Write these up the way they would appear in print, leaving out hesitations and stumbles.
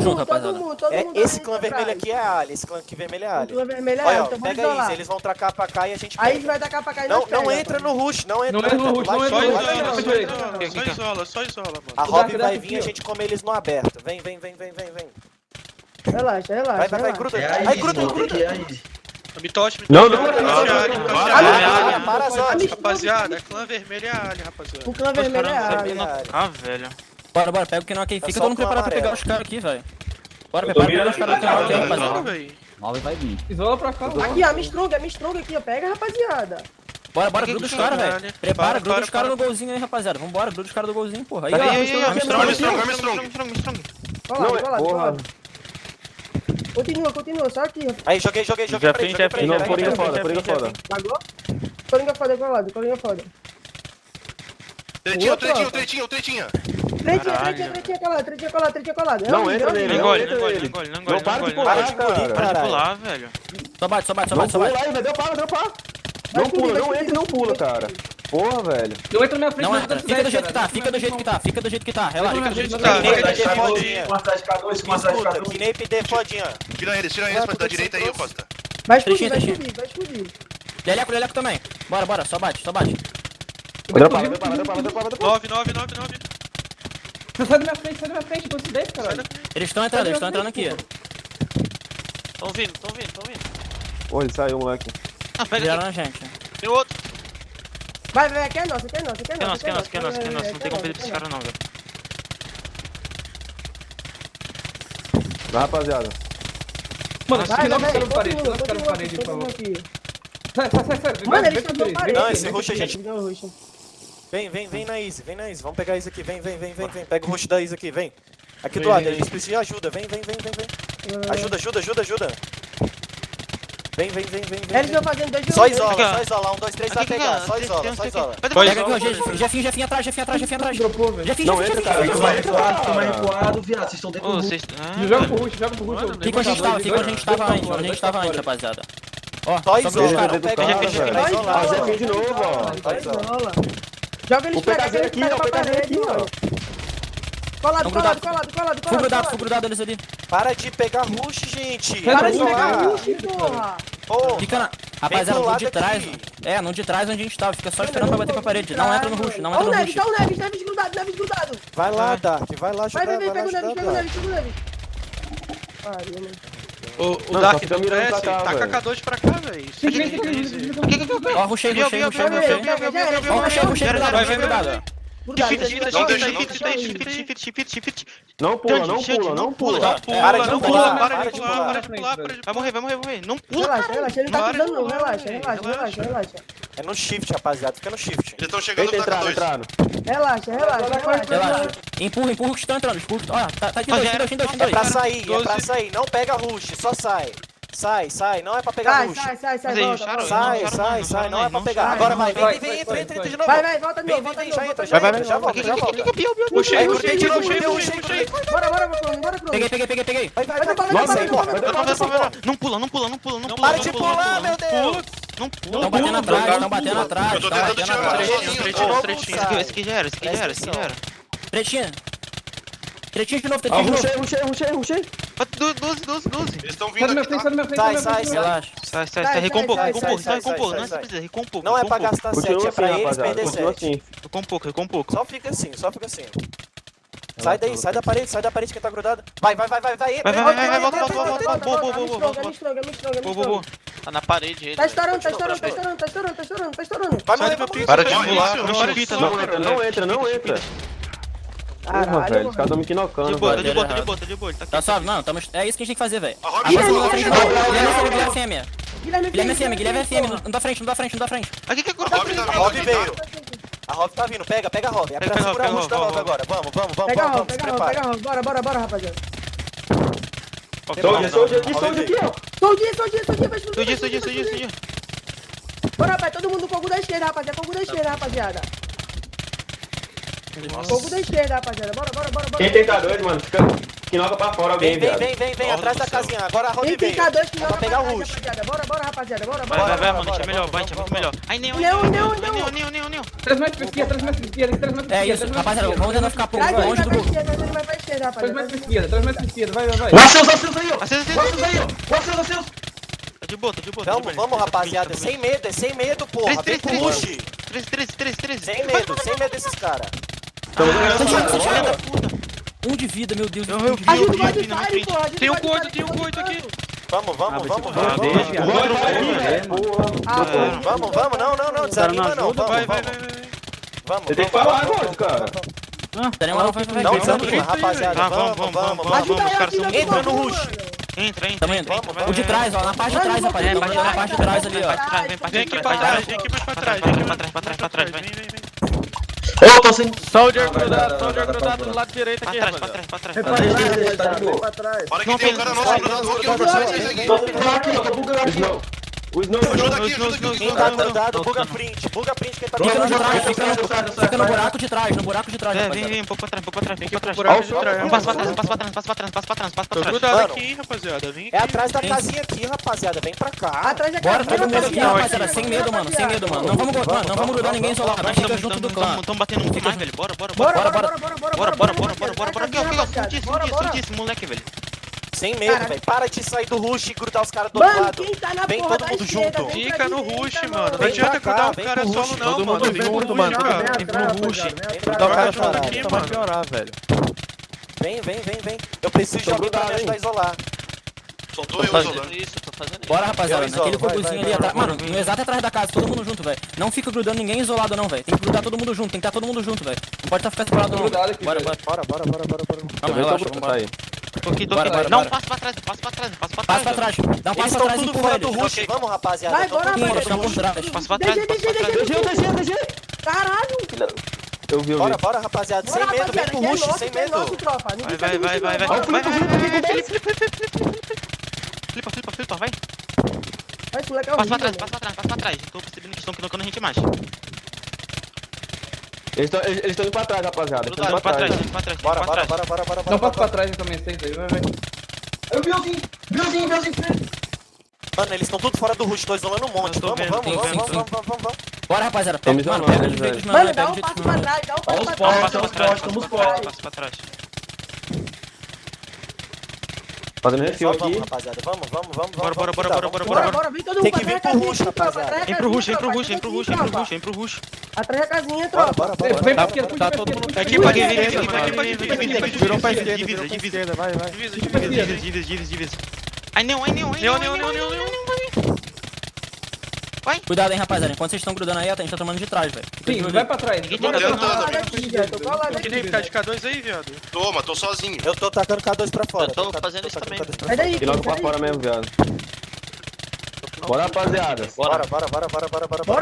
Tamo junto, rapaziada. Todo mundo Esse clã vermelho aqui é Ali, esse clã aqui vermelho é O Ali. clã vermelho é Olha, Ali, ó, então vamos pega isolar. isso, eles vão tracar pra cá e a gente Aí pega. vai tacar pra cá e Não, nós pega, não entra no rush, não entra. Não é no rush, não é Só no rush. isola, só isola, mano. A Rob Cuidado vai aqui, vir e a ó. gente come eles no aberto. Vem. Relaxa, Vai, relaxa. gruda. É Aí, aí, gruda. é aí. Me toche. Não. Para as horas. Rapaziada, clã vermelho é Ali, rapaziada. O clã vermelho é Ali. Ah, velho. Bora, pega o que não aqui. Fica só todo mundo com preparado pra pegar amarelo. os caras aqui, velho. Bora, prepara pra pegar os caras do canal aqui, rapaziada. velho. 9 vai vir. Isola pra cá. Aqui, ó, me strong aqui, ó. Pega, rapaziada. Bora, gruda os caras, Para, velho. Prepara, gruda para, os caras para. no golzinho aí, rapaziada. Vambora, gruda os caras do golzinho, porra. Aí, Aí, ó. Armstrong. Colado. Continua, só aqui. Aí, joguei pra ele, joguei pra ele. Não, Vai, Coringa vai, foda, vai, Coringa vai, foda. Pagou? Coringa foda, colinga foda. Tretinha. Tretinha colado. Não entra nele, Não não engole, entra não nele. engole. Não para de Para pular, de engolir, cara. Para de caralho. pular, velho. Só bate. Não pula aí, vai dropar. Não pula, não entra e não pula, cara. Porra, velho. Não entra na minha frente. Não entra. Fica do jeito que tá, fica do jeito que tá. Relaxa. Fica do jeito que Tá, tá. Kinape de fodinha. Com a tática K2, com a tática Escuta, K2. Kinape de fodinha. Tira eles da direita aí, Costa. Vai explodir. Leleco também. Bora, só bate. Vai dropar. 9. Sai da minha frente, tô se dentro, caralho. Eles estão entrando aqui. Tão vindo. Ô, ele saiu, moleque. Ah, pega Viraram aqui. na gente. Tem outro. Vai, aqui é nosso. Que é nosso. Não tem como perder pra esse cara não, velho. Vai, rapaziada. Mano, Vai, não vai, fica no parede, não fica no parede, por favor. Sai. Mano, eles Vem estão com no parede. Não, esse rush a Vem, gente- vem, rush. Vem na Easy. Vamos pegar isso aqui, vem. Pega o rush da Easy aqui, vem. Aqui do lado, eles precisam de ajuda, vem. Ajuda. Vem. Eles estão fazendo 2 de Só 1. isola, 1, 2, 3 vai pegar, só isola. Pega aqui, ó, Jefinho atrás. Dropou, velho. Jefinho. Não entra, cara. Toma recuado, viado. Vocês estão dentro do Vocês... Joga pro rush. Fica onde a gente tava antes, rapaziada. Ó, Só pega os isola, caras. não pega cara, Jefinho, velho. vai Ó, isolar. Zefinho de novo, ó. Só isola. Joga eles O PKZ aqui, ó. O PKZ aqui, ó. Colado. Full grudado eles ali. Para de pegar rush, gente. Para de pegar isolar. rush, porra. Pô, Fica na... Rapaziada, pro no lado de trás. aqui. No de trás onde a gente tava. Fica só esperando pra bater pra parede. Não entra no rush, não entra no rush. Ó o Neves grudado. vai lá, Dark, vai lá ajudar, Vai, vai lá pega o ajudar, Neves, Dark. Pariu, mano. O Não, Dark só fica não mirando pra desce, cá, taca velho. K2 pra cá, velho. Ó, rushei. Ó, rushei grudado. Não pula. Para de pular, Para de pular. Vai morrer. Não pula, Relaxa, ele não tá pisando não, relaxa. É no shift, rapaziada, fica no shift. Eles estão chegando Eita, no K2. entraram. Relaxa. Relaxa. Empurra que estão entrando. Ó, tá aqui dois. É pra sair, não pega rush, só sai. Sai, não é pra pegar rush. Sai, Mas aí, volta. Charo, Sai, não é pra pegar. Agora vai, entra de novo. Vai, volta de Vem, novo. já entra, Vai. volta. Puxei. Aí, curtei de novo, puxei. Bora, Bruno. Peguei. Vai. Nossa, aí, porra. Não pula. Para de pular, meu Deus. Não pula. Estão batendo atrás. Eu tô tentando tirar uma Tretinho. Esse aqui já era. Tretinho de novo. Rushei. 12. Eles estão Sai vindo da minha aqui, frente, tá? sai da minha frente. Sai. Relaxa. Sai. Recom um pouco. sai. Não precisa. Recom um pouco. Não é pra gastar 7, Continua é assim, pra eles rapaziada. perder Continua 7. assim. Recom um pouco. Só fica assim. Sai daí, sai da parede que tá grudada. Vai, entra. Boa. Tá na parede ele. Tá estourando. Vai Sai morrer, do meu pico. Para de Não, pular, não, não não, chita, não. Não entra. Porra, Caralho, velho. Os caras tão me De quinocando, boa, velho. tá de boa. Tá suave, não. É isso que a gente tem que fazer, velho. A Rob Guilherme, chegou, Guilherme fêmea. Guilherme fêmea. Não dá frente. Aqui que é A Rob tá A Rob vindo. veio. A Rob tá vindo, pega a Rob. É pra Pega a segurar a Rob, rush da Rob, Rob agora. Pega a Vamos, Rob, se prepara. bora, rapaziada. Soldier aqui, ó. Soldier, vai Surgiu. Bora, rapaz, todo mundo fogo da esquerda, rapaziada. Fogo da esquerda, rapaziada. Bora. Quem tem K2, mano? Fica quinoca pra fora alguém, viado. Vem, atrás da casinha. Agora a Rob Quem tem veio. K2 que É não pra pegar o rush. rapaziada. Bora, rapaziada. Bora. Vai, mano, a gente é melhor, vai, a gente é muito melhor. Ai, Neo. 3 metros pra esquerda, 3 metros pra esquerda. É isso, rapaziada. Vamos tentar ficar longe do grupo. esquerda, Traz rapaziada. mais pra esquerda, traz mais pra esquerda. Vai. O Aceus aí, ó. Aceus, O Aceus aí, ó. O Aceus. Tá de boa, tá de boa. Vamos, rapaziada. Sem medo, é sem medo, porra. Vem pro rush. 13. Sem medo desses caras. Um de vida, meu Deus. Ajuda o God Fire, porra. Tem um coito, tem um coito aqui. Vamos. Vamos, não, desanima não. Vai. Vamos. Você tem que falar agora, cara. Não desanima, rapaziada. Vamos. Ajuda aí, Os caras são ajuda Entra no rush. Entra. O de trás, ó, na parte de trás, rapaziada. Na parte de trás ali, ó. Vem aqui pra trás, vem aqui mais pra trás. Vem aqui mais pra trás, vai. Vem. Ô, tô sem... Soldier grudado do lado direito aqui, Pra rapaziada. trás. Tá de boa. Olha que tem um cara nosso grudado aqui, ó. Tô bugando aqui, ó. Tô bugando aqui. O Snow. Ajuda aqui. Quem tá grudado, buga print. Buga print quem tá Fica no de grudado. trás, fica no buraco de trás, rapaziada. Vem, um pouco pra trás. Vem aqui pro buraco de trás. Passa pra trás. Tô grudado aqui, hein, rapaziada. Vem aqui. É atrás da casinha aqui, rapaziada. Vem pra cá. Atrás da Bora, casinha, todo mundo aqui, rapaziada. rapaziada. Sem medo, mano. Não vamos grudar ninguém isolado. Nós fica junto do clã. Tamo batendo muito mais, velho. Bora. Bora, Aqui, ó. Surdíssimo, moleque, velho. Sem medo, velho. Para de sair do rush e grudar os caras do outro Mano, lado. quem tá na Vem porra todo da mundo esquerda, junto. vem Fica pra no direita, rush, mano. mano. Não Vem adianta pra cá, grudar o vem cara pro solo, rush. não, Todo mano. mundo Vem junto, pro mano. rush, cara. Vem pro rush. Vem grudar o cara solo aqui, mano. velho. Vem. Eu preciso de alguém pra me ajudar a isolar. Soltou eu isolando. Isso, tô fazendo isso. Bora, rapaziada. Eu isolo, Naquele vai, fogozinho vai, ali vai, atrás. Mano, no exato atrás da casa, todo mundo junto, velho. Não fica grudando ninguém isolado, não, velho. Tem que grudar todo mundo junto, tem que estar todo mundo junto, velho. Não pode estar ficando separado, não. grudado aqui, Bora. velho. Bora. Vamos, relaxa, vambora. Aí. Tô aqui. Bora. Não, passa pra trás. Passa pra trás. Dá um Eles passo pra estão trás e tudo empurra fora do eles. rush. Vamos, rapaziada. Vai, Tão bora, tudo vai. fora Eles do estão por rush. trás. Passa pra trás. DG. Caralho. Eu vi. Bora, rapaziada. Sem Bora, medo, vem rapaziada, pro que é rush, nosso, sem que é medo. nosso, tropa. Ninguém tá Vai. no rush, não. Flipa, vai. Vai, esse moleque é Passa pra horrível, trás, mano. passa pra trás. Tô percebendo que estão knocando a gente mais. Eles estão indo pra trás, rapaziada. Eles Grudado, estão pra indo trás, pra trás. Bora. Não passa pra trás também, vocês aí. Vai. Aí o Biozinho. Mano, eles estão tudo fora do rush, tô isolando um monte. Eu tô vendo, Vamos. Bora, rapaziada. Tamo Mano, isolando, pega de velho. jeito não, Mano, velho. dá Pega um de passo jeito pra não. trás, dá um Ó passo os pra postes, trás. estamos postos. Passa pra trás. Fazendo refil Vamos, aqui. rapaziada. Vamos. Bora. Bora, vem todo mundo. Tem que atrás vir da pro casinha rush, aqui, tropa, rapaziada. atrás da Vem pro rush, casinha, tropa, vem pro rush. Atrás da casinha, Bora. tropa. Vem pra esquerda, puxa pra esquerda. Aqui, puxa pra pra esquerda. esquerda. Virou pra esquerda, vai. Divisa. Ai, não. Cuidado, hein, rapaziada. Enquanto vocês estão grudando aí, a gente tá tomando de trás, velho. Fica de Sim, olho vai aí. pra trás. Ninguém Bora, tá tô tentando. colado aqui, já. Tô colado Que nem aqui. ficar de K2 aí, viado. Toma, tô sozinho. Eu tô tacando K2 pra fora. Eu tô fazendo isso também. Sai daí, E logo sai pra daí. fora mesmo, viado. Bora, rapaziada. Bora. Bora,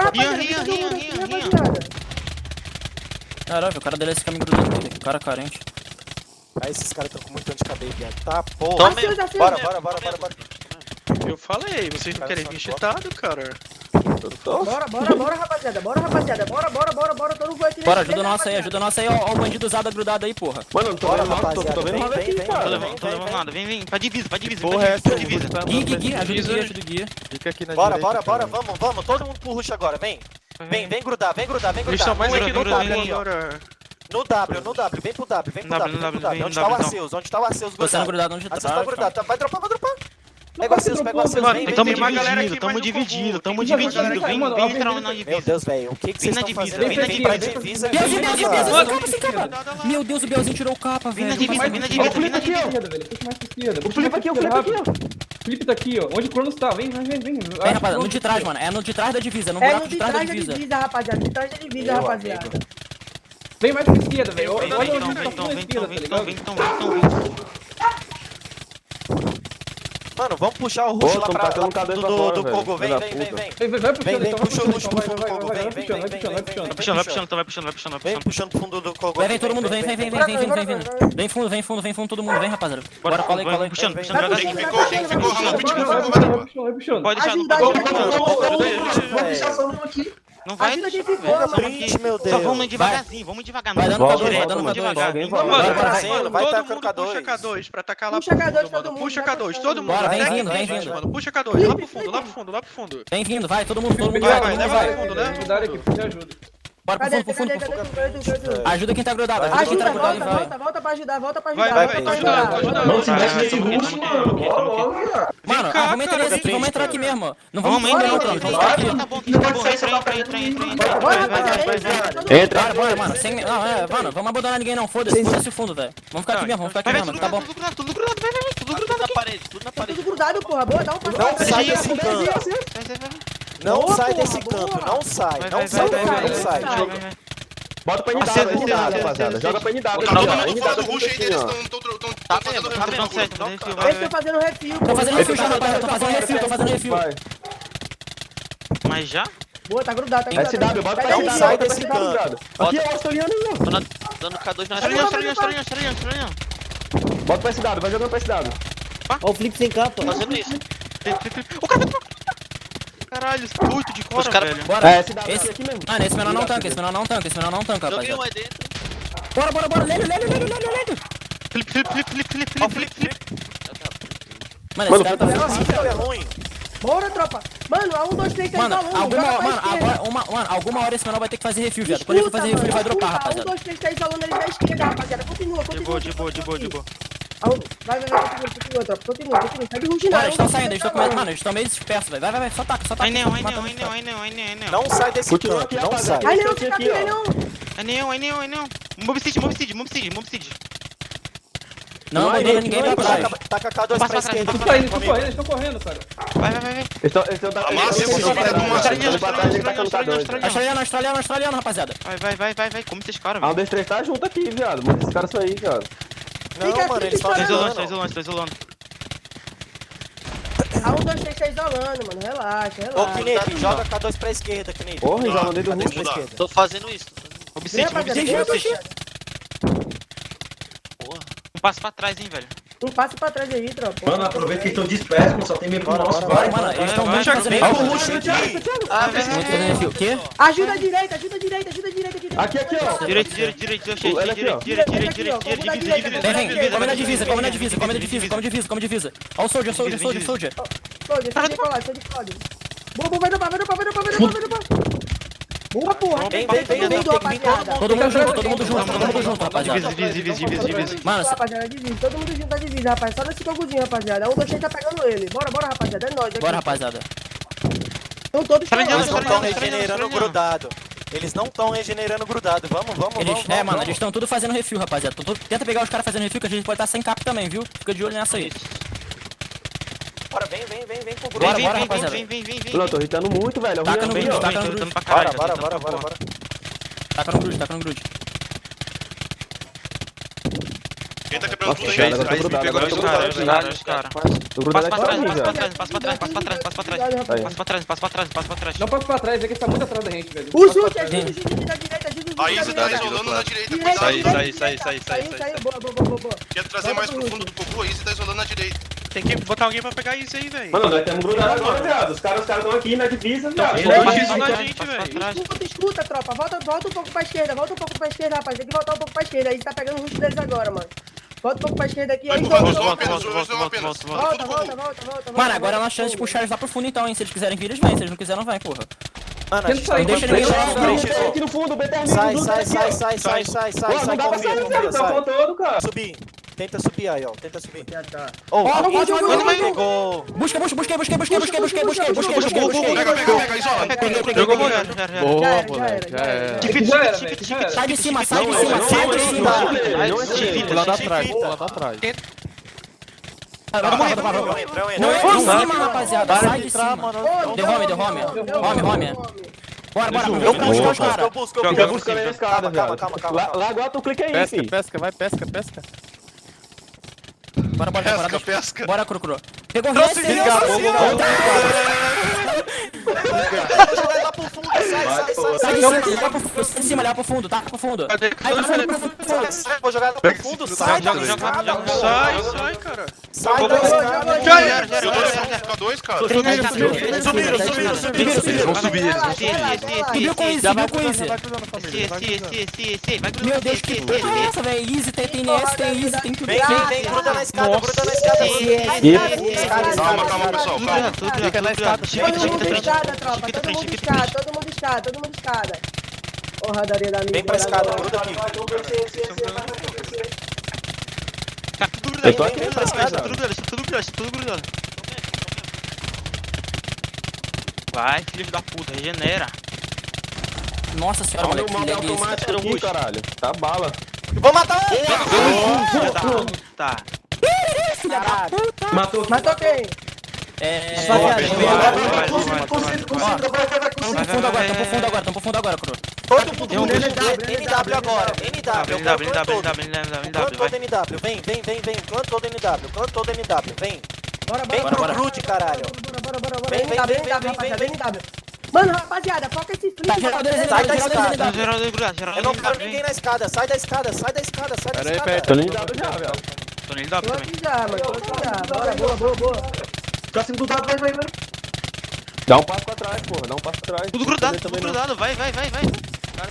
rapaziada. Ria. todo mundo aqui, rapaziada. Caralho, o cara dele esse caminho grudando aqui. Cara carente. Aí esses caras tão com muito anti-cadeia, viado. Tá, porra. Toma. Aceus. Bora. Eu falei, vocês não querem vir cheatado, cara. Bora, rapaziada. Bora, todo mundo aqui. Bora, ajuda nossa aí, ó o bandido usado grudado aí, porra. Mano, não tô Bora, vendo nada, rapaziada. tô vendo nada aqui, Vem. cara. Tô levando nada. Vem. Pra divisa. Porra, essa divisa. Gui, ajuda o guia. Fica aqui na Bora. direita. Vamos. Todo mundo pro rush agora, vem. Vem grudar. Eles estão mais Um aqui no grudar, W aqui, ó. agora. No W. Vem pro W. Onde tá o Arceus? Onde tá o Arceus Você não grudado? grudado onde Arceus tá trás. grudado. Vai dropar. Pega o Arceus. Mano, Vem. tem uma galera aqui Tamo mais no dividido. combo. Vem entrar na Meu divisa. Deus, velho. O que Vem vocês na estão divisa, fazendo? vem na Vem pra divisa. divisa. Bielzinho, cara. como assim, cara? Meu Deus, o Bielzinho tirou o capa, Vem na velho. divisa, vem na divisa. Puxa mais pra esquerda. O Felipe aqui, ó. O Felipe tá aqui, ó. Onde o Cronos tá. Vem. Vem, rapaziada, no de trás, mano. É no de trás da divisa, no É buraco no de trás da da divisa. divisa, rapaziada. De trás da divisa, Meu rapaziada. amigo. Vem mais pra esquerda, velho. Olha onde Vem, tá então, na vem, esquerda, tá ligado? Mano, vamos puxar o rush Ô, lá tão pra tacando um K2 pra do fora, Kogo. velho. Vem. Vai puxando, então. puxa o rush pro Vai fundo do Kogo. puxando, Vem. Vai puxando. Vem puxando pro fundo do Kogo. Vem todo mundo, vem. Vem fundo, todo mundo, vem, rapaziada. Bora, cola aí. Puxando. Vai Quem puxando, ficou vai rápido, Vai puxando. Pode deixar no Vamos puxar só um aqui. Não vai Ajuda deixar, quem ficou, velho. mano. Print, meu Só Deus. vamos devagarzinho, vamos devagar. Vai dando Não K2, direto, vai dando vamos K2. devagar. Alguém Mano, vai. trazendo, vai todo tacando mundo K2. puxa K2 pra tacar lá Puxa pro K2 fundo, todo mano. mundo, Puxa vai K2, puxando. todo mundo. Bora, vem Até vindo, aqui, vem gente, vindo. mano. Puxa K2, lá pro fundo. Vem vindo, vai, todo mundo Vai, vai, todo leva mundo pro vai. fundo, leva pro fundo. Ajudar aqui, te ajuda. Bora pro Cadê? fundo, pro fundo, Cadê? pro fundo. Cadê? Ajuda quem tá grudado, ajuda quem tá Ajuda, grudado e volta, vai. volta pra ajudar, volta pra Vai, ajudar. vai, volta vai, pra ajudar, ajudar. ajudar. Mano, se mexe nesse Tamo aqui, rush, tamo aqui, mano. tamo aqui. Mano, cá, argumenta cara, nesse, vamos entrar aqui mesmo. Não vamos Vamos, embora não, vamos, Trono. vamos. Vamos aqui. Tá bom, tá bom. Entra. Bora, Vai, vai, rapaziada, vai, entra, vai. entra, todo mundo. Entra. Bora, mano. Mano, vamos abandonar ninguém não. Foda-se o fundo, velho. Vamos ficar aqui mesmo, vamos ficar aqui Vai, mesmo. tudo Tá bom. grudado, tudo grudado, vai, tudo grudado aqui. Tudo na Tudo grudado, porra. Boa, dá um passo. Não pra sai trás. desse canto. Vai. Não Boa, sai porra, desse boa. canto, não sai. Vai, Não vai, sai vai, daqui, vai, não vai, sai. vai. Bota pra NW, Acerta, NW, acerta, rapaziada. acerta. Joga pra NW. Tá todo mundo fora do NW rush ainda, eles ó. estão Tá fazendo vendo, refil. certo, vai, Eles estão fazendo refil, Tô pô. fazendo refil já, rapaziada. Tô fazendo refil. Vai. Mas já? Boa, tá grudado, tá grudado. SW, bota pra Pega NW. aí, sai bota pra desse SW, canto. ligado. Aqui é o australiano aí, ó. Dando K2 na Estralhão. Bota pra SW, vai jogando pra SW. Ó, o Felipe sem campo. Fazendo isso. O cara vai. Caralho, 8 de cora, Os cara- velho. Bora. É, SW Esse- aqui mesmo. Mano, esse menor não tanca, rapaziada. aí dentro. Bora. Lele. Felipe. Mano, esse cara tá... Isso é ruim. Bora, tropa. Mano, a 1, 2, 3, 4, Mano, tá longe. Joga pra esquerda. alguma hora esse menor vai ter que fazer refil, viado. Quando ele for fazer refil, ele vai dropar, rapaziada. 1, 2, 3, 4, isolando ele da esquerda, rapaziada. Continua. De boa. Vai, continua, tropa. Continua. Segue rugindo. Mano, eles estão saindo, eles estão com medo. Mano, eles estão meio dispersos, velho. Vai, só taca. Ai, não. Não sai desse Continua canto, aqui, não sai. rapaziada. Ai, não, Esse você tá aqui, ó. aqui, não. Mob seed. Não abandona ninguém pra trás. Taca K2 pra Passa pra esquerda. Eles estão saindo, eles estão correndo, cara. Vai. Eles estão Amassa esse jogo, pega o máximo. Australiano, rapaziada. Vai. Como esses caras, A 1, velho. 2, 3 tá junto aqui, viado. Manda esses caras sair, cara. Não, mano, eles estão Tô ajudando. isolando. A 1, 2, 3 tá isolando, mano. Relaxa. Ô, Kinect, joga K2 pra esquerda, Kinect. Porra, eles jogam dentro do K2 rush. pra esquerda. Tô fazendo isso. Mob Vem, seed. rapaziada. Um passo pra trás, hein, velho. Um passo pra trás aí, tropa. Mano, aproveita que eles estão dispersos, mano. Só tem meio pro Bora, nosso, bora, vai. Mano, eles estão muito vai. fazendo Vem pro refil. rush aqui. Muito fazendo refil. O quê? Ajuda a direita. Aqui, ó. Direito, Olha aqui, ó. direito. Vem, come na divisa. Ó o soldier. Soldier. Deixa de colar. Boa, vai dropar. Boa, porra. Vem, rapaziada. Todo mundo junto, rapaziada. Divisa. Mano, Rapaziada, divisa. Todo mundo junto da divisa, rapaz. Só nesse coguzinho, rapaziada. A 1, 2, 3 tá pegando ele. Bora, rapaziada. É nóis. bora, rapaziada. Estão todos Tá ligado? Eles não estão Estralhando. regenerando grudado. Eles não estão regenerando grudado. Vamos. Mano, eles estão tudo fazendo refil, rapaziada. Tenta pegar os caras fazendo refil, que a gente pode estar sem cap também, viu? Fica de olho nessa aí. Bora, vem pro Bora, grudo. rapaziada. Vem. Mano, eu tô irritando muito, velho. Taca no Ruim, grid, ó. taca no grid. Bora. Taca no grude. Quem tá quebrando tudo Nossa, aí? agora eu tô Aí grudado, pegou agora eu tô nós. grudado. Os caras. Tô grudado Passa pra aqui, trás, velho. passa pra trás. Não passa pra trás, é que eles estão muito atrás da gente, velho. O Jute da direita. A Izzy tá isolando na direita, Direita, cuidado. Saiu. Boa. Quer trazer mais pro fundo do Cocu? A Izzy tá isolando na direita. Tem que botar alguém pra pegar isso aí, velho. Mano, nós temos grudado agora, viado. Os caras estão aqui na divisa, viado. Todos isso na gente, velho. Escuta, tropa. Volta um pouco pra esquerda, rapaz. Tem que voltar um pouco pra esquerda. Aí tá pegando o rush deles agora, mano. Volta um pouco pra esquerda aqui. Aí Volta, volta. volta. Mano, agora é uma chance de puxar eles lá pro fundo então, hein? Se eles quiserem vir, eles vêm. Se eles não quiserem, não vem, porra. Mano, a Tenta gente sair, deixa pode ninguém sair. lá, BTR aqui no fundo, BTR Sai, no fundo. sai, Não dá pra sair, viado. Tá sai. faltando, cara. Subir. Tenta subir aí, ó. Tenta subir. Ó, Pegou. Busquei. Pega, isola. Jogou molhado. Boa, moleque, já era. Chifre. Sai de cima. Não é Pula da atrás. Não é em cima, rapaziada. Sai de cima. Deu home. Bora. Eu busco os caras. Eu busco. Eu busco a escada, viado. Calma. Lá agora tu clica aí, filho. Pesca. Bora. Pesca. Bora, Crocro. Pegou esse. Vai lá pro fundo, sai. Sai de cima, leva pro fundo, tá pro fundo. Aí pro fundo. Vou jogar ela pro fundo, sai. Sai, cara. Sai. Já era. Eu tô nesse ficar dois, cara. Subiram. Vamos subir. Subiu com Easy. Meu Deus, que porra é essa, velho? Easy, tem NS, tem Easy, tem tudo. Vem, gruda na escada. Calma, pessoal, calma. Todo mundo escada, tropa. Todo mundo escada. Porradaria da minha. Vem pra escada, gruda aqui. Tá tudo Eu tô grudado, aqui tudo pra grudado, escada. tudo grudado, tudo grudado. Vai, filho da puta, regenera. Nossa senhora, Olha moleque, o modo que lag é esse? automático aqui, caralho. Tá bala. Vou matar ele! Filha da puta. Matou aqui. Matou quem? Rapaziada, Consigo. tamo pro fundo agora, tamo pro fundo agora, Cru. Todo mundo no NW agora. NW, eu quero clã todo. Clã todo NW, vem. Clã todo NW, vem. Bora, Vem bora, pro bora. grude, caralho. Bora. Vem, Vem, NW. Mano, rapaziada, foca esse flip. Tá, geral deles, Sai da geral deles, escada. Geral de grudado, geral Eu não quero ninguém na escada. Sai da escada. Tô nem dado já, velho. Tô nele Tô também. aqui já, mano. Tô aqui já. Bora, boa. Próximo do dado, vai. Dá um passo pra trás, porra. Dá um passo pra trás. Tudo grudado, vai. O cara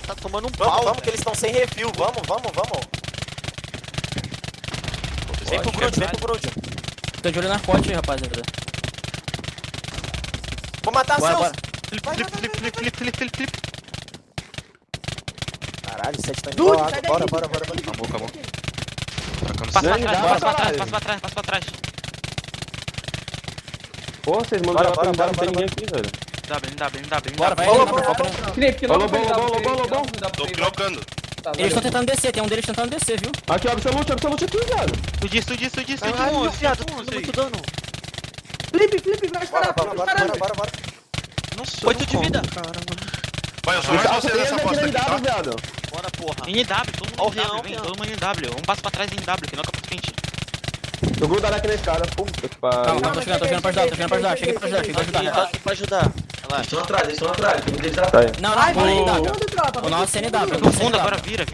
tá tomando um pau. Vamos, que eles estão sem refil. Vamos. Vem pro grude. Tô de olho na corte aí, rapaziada. Vou matar Bora, seus. bora. Flip. Caralho, o 7 tá indo Dude, pra sai água. daí. Bora. Acabou. Trocando Passa Não, pra trás. Pô, vocês mandam Bora, ela pra bora, não tem bora, ninguém aqui, velho. NW. Bora, vai, Falou, vai, falou. vai. Felipe, Falou, bom. Tô trocando. Eles estão tentando descer, tem um deles tentando descer, viu? Aqui, absolute aqui, velho. Tu disse. Caralho, viado, muito dano. Flip, vai escalar. Bora. Nossa, 8 de vida. Vai, eu sou mais você nessa aposta aqui, tá? viado. Bora, porra. NW, todo Ó o mundo real, NW, vem, real. todo mundo NW. Um passo pra trás em NW, que não é pra frente. Eu vou dar aqui na escada. Puta que Calma, pariu. tô chegando pra ajudar, cheguei pra ajudar. Tô aqui pra ajudar. Relaxa. Eles estão atrás. Tem que deles Tá atrás. aí. Não, Vai, não, fundo, o tropa. o nosso CNW. Vai pro fundo agora, vira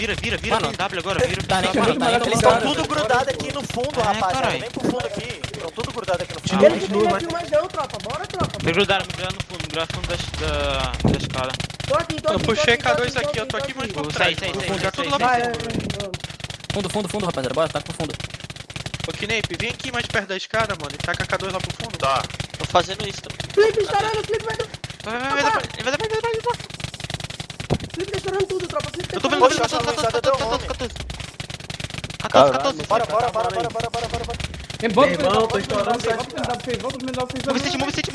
Mano, NW agora, vira. Tá nem NW. tá nem Eles estão tudo grudado aqui no fundo, rapaziada. caralho. Vem pro fundo aqui. Estão tudo grudado aqui no fundo. Eles não tem refil mais não, tropa. Bora, tropa. Me grudaram no fundo da escada. Tô aqui. Eu puxei K2 aqui, eu tô aqui mais por trás. Sai. Já tudo lá Vai, pro fundo. Fundo, rapaziada, bora, tá pro fundo. Ô, Knape, vem aqui mais perto da escada, mano, e taca K2 lá pro fundo. Tá. Tô fazendo isso também. Flip estourando, Flip vai... Vai. Flip tá estourando tudo, tropa. Flip tá Eu tô estourando vendo, tudo. 14. Bora. Irmão, tô estourando Move City.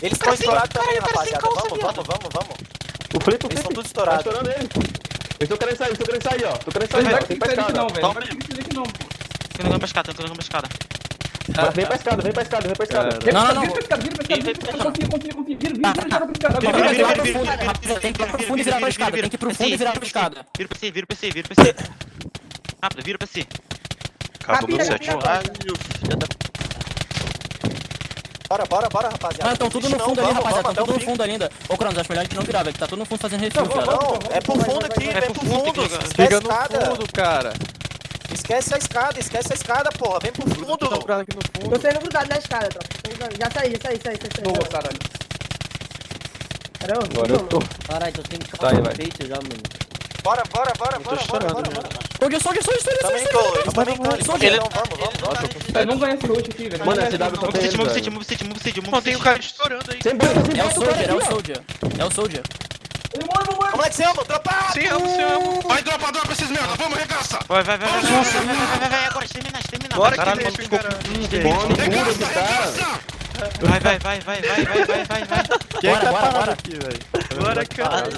Eles estão estourados também, rapaziada. Vamos. O Flip, Eles estão tudo Tá estourados. estourando ele. Eu tô querendo sair, ó. Tô querendo sair, Não ó. vai Vem pra ficar aqui escada. não, velho. Não vai ficar aqui não, pô. Tô indo pra escada. Vem pra escada. Não. Vira pra escada. Confia. Vira pra escada. Tem que ir pro fundo e virar pra escada, tem que ir pro fundo e virar pra escada. Vira pra C. Rápido, vira pra C. Acabou meu Capira, 7. capira. Caralho, filha da... Bora, rapaziada. Mano, tão tudo no Não, fundo ali, vamos rapaziada, até tão o tudo no fim. fundo ainda. Ô, Cronos, acho melhor a gente não virar, velho, que tá todo no fundo fazendo refil, viado. Não, é pro fundo aqui, vem pro fundo. Esquece a escada. cara. Esquece a escada, porra. Vem pro fundo. Tô saindo grudado na escada, tropa. Já saí. Boa, caralho. Caramba, Agora eu tô. Caralho, tô sem Tá aí, vai. peito já, mano. Bora. Soldier. Também tô, eles também estão. Eles estão chegando, vamos. Velho, vamos ganhar esse ult aqui, velho. Mano, esse W só tem ele, velho. Não, tem o cara estourando aí. Sem bola, É o Soldier. Vamos lá de cima, dropado. Sim, amo. Vai, dropa esses merda. Vamos, regaça. Vai. Agora, exterminar. Bora, Caralho, Knape, ficou cara. Regaça. Vai. Bora, cara.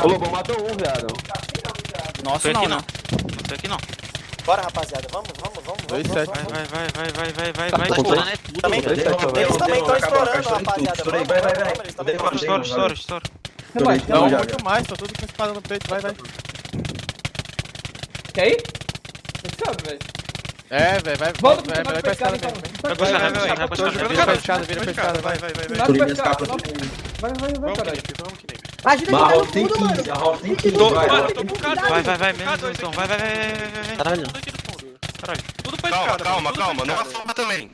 O Lobão matou um, viado. Nossa, Foi aqui não. não foi aqui não. Bora, rapaziada, vamos. Vai. Estourando é tudo. Também, Dois sete, velho. eles também estão Acabou, estourando, acabou, rapaziada. estourei, Vamos, vai. eles também estão estourando. Estoura. Relaxa, Não, já. relaxa. mais, tô tudo com espada no peito, vai. Quer ir? Sabe, velho. É, velho, vai. Volta pro É final melhor pra pra escada escada, mesmo. então. Vai Vira pra pra escada. escada, vai. Estourei minhas capas aqui. Vai, Vamos, caralho. Knape, vamos, Knape. Ajuda Mas a aqui Rock no tem fundo, mano. 15, a Rock tem 15. Tô, Vai, mano, vai. tô com K2. Vai, menos K2 então. aqui. Vai. Caralho. Tudo aqui no fundo. Caralho. Tudo pra Calma, escada. calma. tudo pra Não escada. afoma também.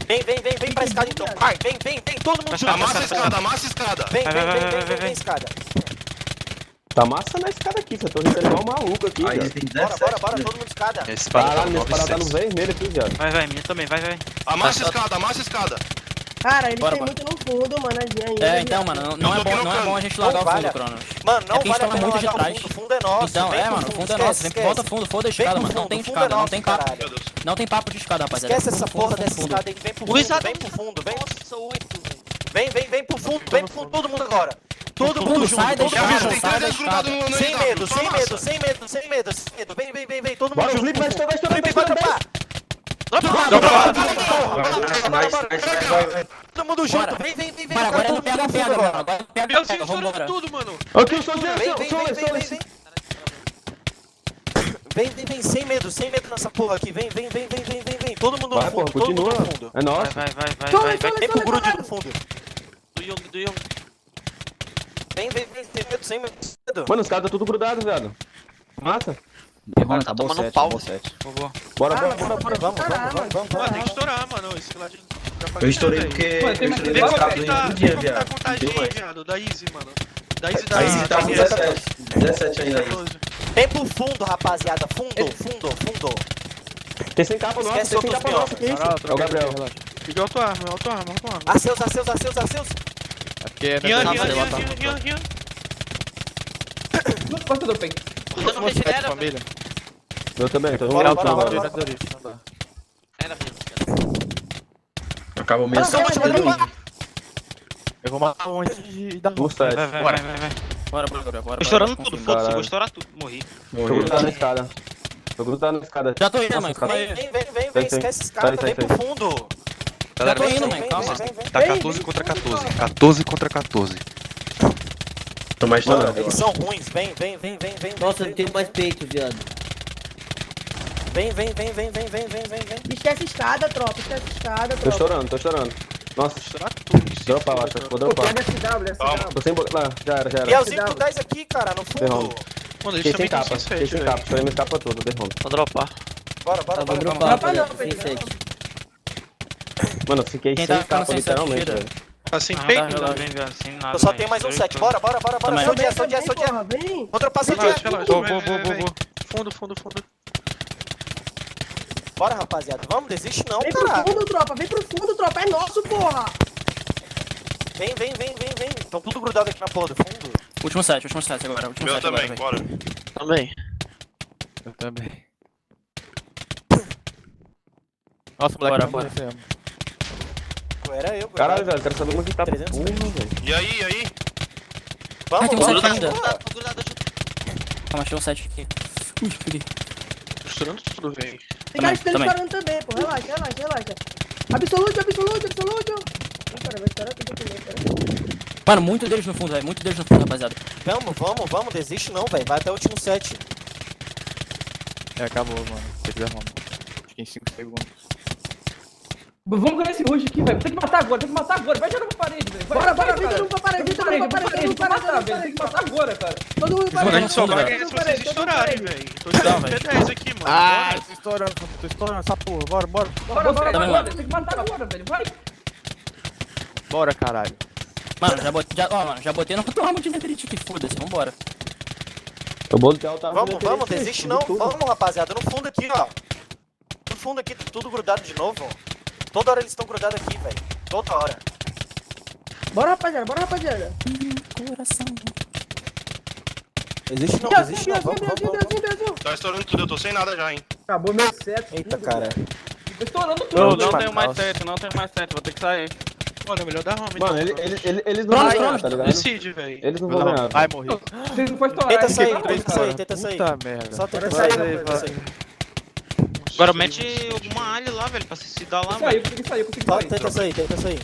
Vem pra escada então. Vai, vem, todo mundo junto. Amassa a escada. Vem escada. Tá massa na escada aqui, você tô gritando igual um maluco aqui, Aí viado. tem 17. Bora, todo mundo escada. Esse Caralho, minha parada tá no vermelho aqui, viado. Vai, minha também, vai. Amassa a escada. Cara, eles Bora, têm bora. muito no fundo, mano, ainda. É, então, mano, não é bom a gente largar o vale. fundo, Cronos. Mano, não É porque a gente vale a toma pena muito de largar o trás. fundo. O fundo é nosso. Então, vem é, pro mano, o fundo, fundo é esquece, nosso. Vem, esquece. volta fundo, foda a Vem escada, pro mano. Não fundo, tem o fundo escada, é não nosso, tem papo. caralho. Meu Deus. Não tem papo de escada, rapaziada. Esquece essa porra dessa fundo. escada aí. Vem pro O fundo, Isadão. vem pro fundo, vem. Nossa, 8, velho. Vem pro fundo, vem pro fundo, todo mundo agora. Todo Fundo, mundo junto, sai da todo Eu mundo vi, escada, junto. tem sai da 300 grudados escada. no Sem NW, medo, só sem massa. medo, sem medo, sem medo, sem medo. Vem, todo mundo Bora, o junto. Felipe vai estourar, Felipe, vai dropar. Todo mundo junto, Bora. vem. Bora, agora não pega a pedra, mano. Agora pega a Meu Deus, pedra, estourando vambora. tudo, mano. Aqui o Soleil, Vem, sem medo nessa porra aqui. Vem. Todo mundo no Vai, fundo, porra, todo mundo continua. no fundo. É nosso. Vai. Vem pro grude no fundo. Do Young. Vem, sem medo. Mano, os caras tá tudo grudado, viado. Massa. Mano, tá tomando um pau. Bora. Vamos. Mano, tem que estourar, mano. Esse lá de... Eu estourei porque Mano, tem eu mais estourei Vê as como cabras que tá, no vê dia, como tá a viado. contagem Deu aí, mais. viado. Da Easy, mano. Da Easy da Aí sim tá com 17. 17 ainda aí. 14. Vem pro fundo, rapaziada. Fundo. Tem sem capa nossa, Esquece tem sem outros capa pior. nossa. Que isso? É o Gabriel. Liga auto-arma, auto-arma. Aceus. Rian. Quanto do pen? Dando regenera, família. Eu também, tô Bora. Era mesmo. Acabou mesmo. Eu vou matar um antes de dar um set. Vai. Bora, Gabriel. Tô estourando tudo, foda-se. Caralho. Vou estourar tudo. Morri. Tô grudado na escada. Já tô indo, mãe, calma aí. Vem, esquece esse cara, vem pro fundo. Já tô Vem, indo, vem, mãe, calma. vem. Tá 14 contra 14. 14 contra 14. Tô mais Mano, estourado. eles são ruins, vem. Nossa, não tenho mais peito, viado. Vem. Esquece escada, tropa. Esquece escada, Tô tropa. estourando. Nossa, Estourar tudo. dropa, eu acho. Vou dropar. Tô sem lá, já era. Bielzinho, tu dás aqui, cara, no fundo. Derrame. Mano, eles Fiquei sem também capa, estão sem fiquei set, sem velho. capa. Estourei minha capa toda, derrame. Vou dropar. Bora. Vou Dropa dropar, não, sem Pedro. 7. Mano, eu fiquei Quem sem tá ficando capa, sem set, literalmente, tira. velho. Tá sem Não, peito? tá, vem, velho, sem nada. Eu só velho. tenho mais um Estourei set, tudo. bora. Também. Sou dia. Porra, vem. Vou dropar seu dia. Relaxa. Fundo. Bora, rapaziada, vamos, desiste não, Vem pro cara. fundo, tropa. É nosso, porra. Vem. Tão tudo grudado aqui na porra do fundo. Último set agora. Último Meu set agora, também, velho. bora. Também. Eu também. Nossa, Bora. Era eu, Caralho, velho, quero saber como é que tá. 300, Porra, velho. E aí? Vamos, tem um set vamos. ainda. Tô grudado. Calma, achei um set aqui. Ui, peguei. Estourando tudo, velho. Tem cara que tá Também. disparando também, pô. Relaxa. Absolute. Ih, cara, vai estourar tudo aqui, cara. Mano, muito deles no fundo, velho. Muito deles no fundo, rapaziada. Vamos, desiste não, velho. Vai até o último set. Acabou, mano. Se quiser, mano. Fiquei em 5 segundos. Vamos ganhar esse rush aqui, velho. Tem que matar agora. Vai jogar pra parede, velho. Bora, Vai, vem cara. todo mundo pra parede, Tem todo mundo pra parede, que matar, velho. Tem que matar agora, cara. Todo mundo pra Mano, parede. a gente só vai ganhar se vocês estourarem, velho. Tô tirando P10 aqui, mano. Ah, Bora. tô estourando essa porra. Bora. Também, mano. Tem que matar agora, velho. Vai. Bora, caralho. Mano, já botei no auto-arma de netherite aqui, foda-se, vambora. O bolo de alta Vamos, desiste não. Vamos, rapaziada. No fundo aqui, ó. No fundo aqui, tudo grudado de novo. Toda hora eles estão grudados aqui, velho. Toda hora. Bora, rapaziada. Coração. Desiste não. Bielzinho. Tá estourando tudo, eu tô sem nada já, hein. Acabou meu set. Eita, cara. Tô estourando tudo. Não tenho mais set, vou ter que sair. Mano, é melhor dar home. Mano, eles não vão ganhar, tá ligado? Decide, velho. Eles não vão ganhar. Ai, morri. Vocês não podem estourar. Tenta sair. Puta merda. Só tenta Vai, sair. vai. Agora mete alguma alho lá, velho, pra se dar lá, velho. Consegui sair. Tenta sair.